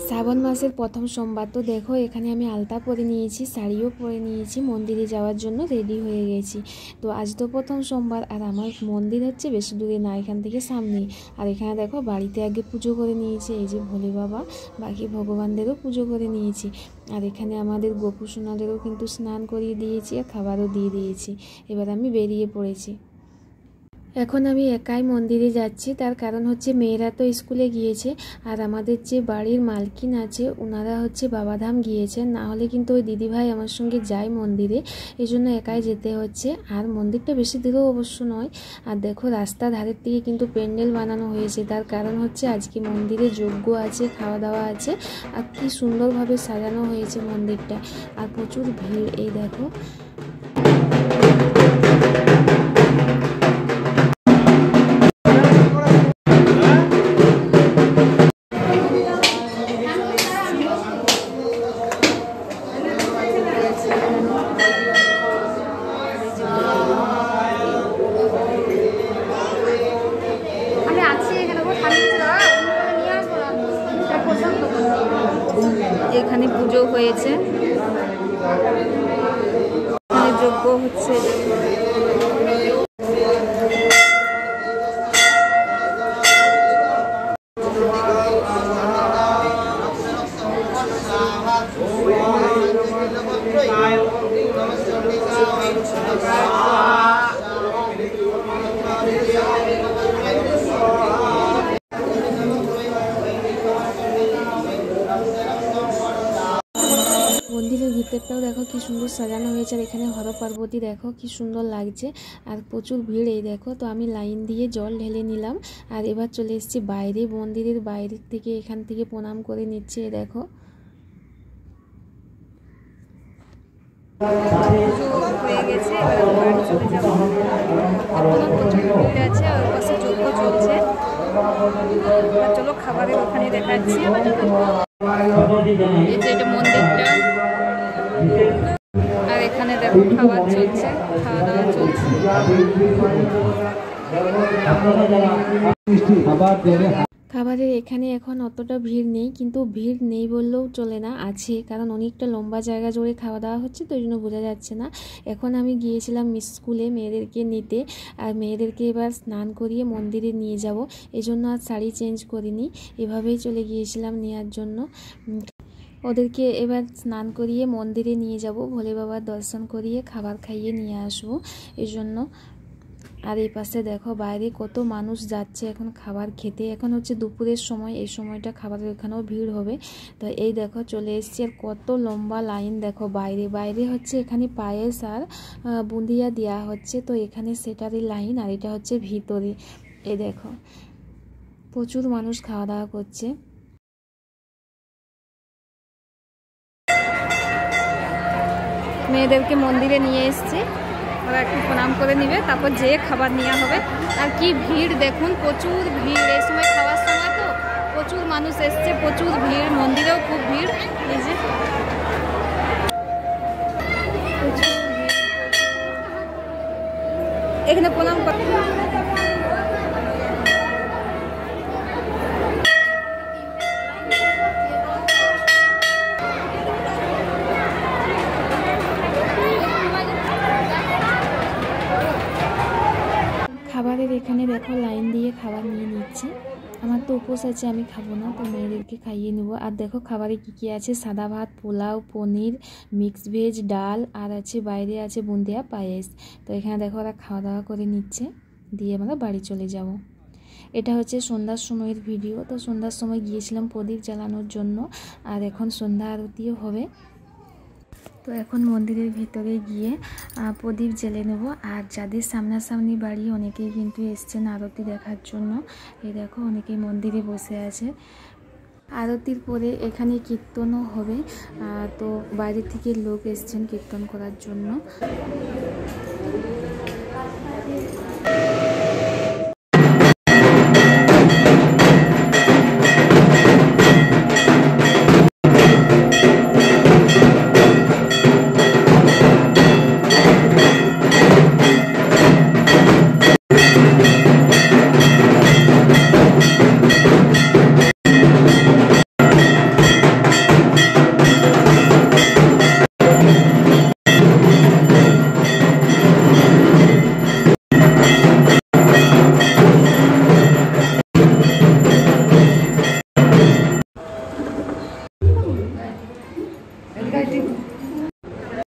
শ্রাবণ মাসের প্রথম সোমবার। তো দেখো এখানে আমি আলতা পরে নিয়েছি, শাড়িও পরে নিয়েছি, মন্দিরে যাওয়ার জন্য রেডি হয়ে গেছি। তো আজ তো প্রথম সোমবার, আর আমার মন্দির হচ্ছে বেশি দূরে না, এখান থেকে সামনেই। আর এখানে দেখো বাড়িতে আগে পুজো করে নিয়েছি, এই যে ভোলে বাবা, বাকি ভগবানদেরও পুজো করে নিয়েছি। আর এখানে আমাদের গোপু সোনাদেরও কিন্তু স্নান করিয়ে দিয়েছি আর খাবারও দিয়ে দিয়েছি। এবার আমি বেরিয়ে পড়েছি। এখন আমি একাই মন্দিরে যাচ্ছি, তার কারণ হচ্ছে মেয়েরা তো স্কুলে গিয়েছে, আর আমাদের যে বাড়ির মালকিন আছে ওনারা হচ্ছে বাবাধাম গিয়েছেন, না হলে কিন্তু ওই দিদিভাই আমার সঙ্গে যায় মন্দিরে, এই জন্য একাই যেতে হচ্ছে। আর মন্দিরটা বেশি দূরেও অবশ্য নয়। আর দেখো রাস্তার ধারের দিকে কিন্তু প্যান্ডেল বানানো হয়েছে, তার কারণ হচ্ছে আজকে মন্দিরে যজ্ঞ আছে, খাওয়া দাওয়া আছে। আর কি সুন্দরভাবে সাজানো হয়েছে মন্দিরটা, আর প্রচুর ভিড়। এই দেখো এখানে পুজো হয়েছে, যজ্ঞ হচ্ছে। মন্দিরের ভিতরটাও দেখো কি সুন্দর সাজানো হয়েছে, আর এখানে হর পার্বতী দেখো কি সুন্দর লাগছে, আর প্রচুর ভিড়। এই দেখো, তো আমি লাইন দিয়ে জল ঢেলে নিলাম, আর এবার চলে এসেছি বাইরে, মন্দিরের বাইরে থেকে, এখান থেকে প্রণাম করে নিচ্ছে। দেখো হয়ে গেছে, এবার বাড়ি চলে যাবো। এখনো প্রচুর ভিড় আছে, ওর পাশে যজ্ঞ চলছে। চলো খাবারের ওখানে দেখাচ্ছি। এই যে এটা মন্দিরটা, আর এখানে দেখো খাবার চলছে, খাওয়া দাওয়া চলছে। খাবারের এখানে এখন অতটা ভিড় নেই, কিন্তু ভিড় নেই বললেও চলে না, আছে, কারণ অনেকটা লম্বা জায়গা জুড়ে খাওয়া দাওয়া হচ্ছে, তো ওই জন্য বোঝা যাচ্ছে না। এখন আমি গিয়েছিলাম স্কুলে মেয়েদেরকে নিতে, আর মেয়েদেরকে এবার স্নান করিয়ে মন্দিরে নিয়ে যাব, এই জন্য আর শাড়ি চেঞ্জ করিনি, এভাবেই চলে গিয়েছিলাম নেওয়ার জন্য। ওদেরকে এবার স্নান করিয়ে মন্দিরে নিয়ে যাব, ভোলে বাবার দর্শন করিয়ে খাবার খাইয়ে নিয়ে আসবো, এই জন্য। আর এই পাশে দেখো বাইরে কত মানুষ যাচ্ছে এখন খাবার খেতে, এখন হচ্ছে দুপুরের সময়, এই সময়টা খাবারের এখানেও ভিড় হবে। তো এই দেখো চলে এসেছি, আর কত লম্বা লাইন দেখো বাইরে। বাইরে হচ্ছে এখানে পায়েস আর বুঁদিয়া দেওয়া হচ্ছে, তো এখানে সেটারই লাইন, আর এটা হচ্ছে ভিতরে। এই দেখো প্রচুর মানুষ খাওয়া দাওয়া করছে। মেয়েদেরকে মন্দিরে নিয়ে এসেছি, ওরা একটু প্রণাম করে নিবে, তারপর যে খাবার নেওয়া হবে। আর কি ভিড় দেখুন, প্রচুর ভিড়, এই সময় খাওয়ার সময় তো প্রচুর মানুষ এসছে, প্রচুর ভিড়, মন্দিরেও খুব ভিড়। এই যে এখানে প্রণাম কর। খাবারের এখানে দেখো লাইন দিয়ে খাবার নিয়ে নিচ্ছে, আমার তো উপোস আছে, আমি খাবো না, তো মেয়েদেরকে খাইয়ে নেব। আর দেখো খাবারে কী কী আছে, সাদা ভাত, পোলাও, পনির, মিক্স ভেজ, ডাল, আর আছে বাইরে আছে বুন্দিয়া পায়েস। তো এখানে দেখো ওরা খাওয়া দাওয়া করে নিচ্ছে, দিয়ে আমরা বাড়ি চলে যাব। এটা হচ্ছে সন্ধ্যার সময়ের ভিডিও। তো সন্ধ্যার সময় গিয়েছিলাম প্রদীপ জ্বালানোর জন্য, আর এখন সন্ধ্যা আরতিও হবে। তো এখন মন্দিরের ভিতরে গিয়ে প্রদীপ জ্বেলে নেব। আর যাদের সামনাসামনি বাড়ি অনেকেই কিন্তু এসছেন আরতি দেখার জন্য, এই দেখো অনেকেই মন্দিরে বসে আছে। আরতির পরে এখানে কীর্তনও হবে, তো বাইরে থেকে লোক এসছেন কীর্তন করার জন্য।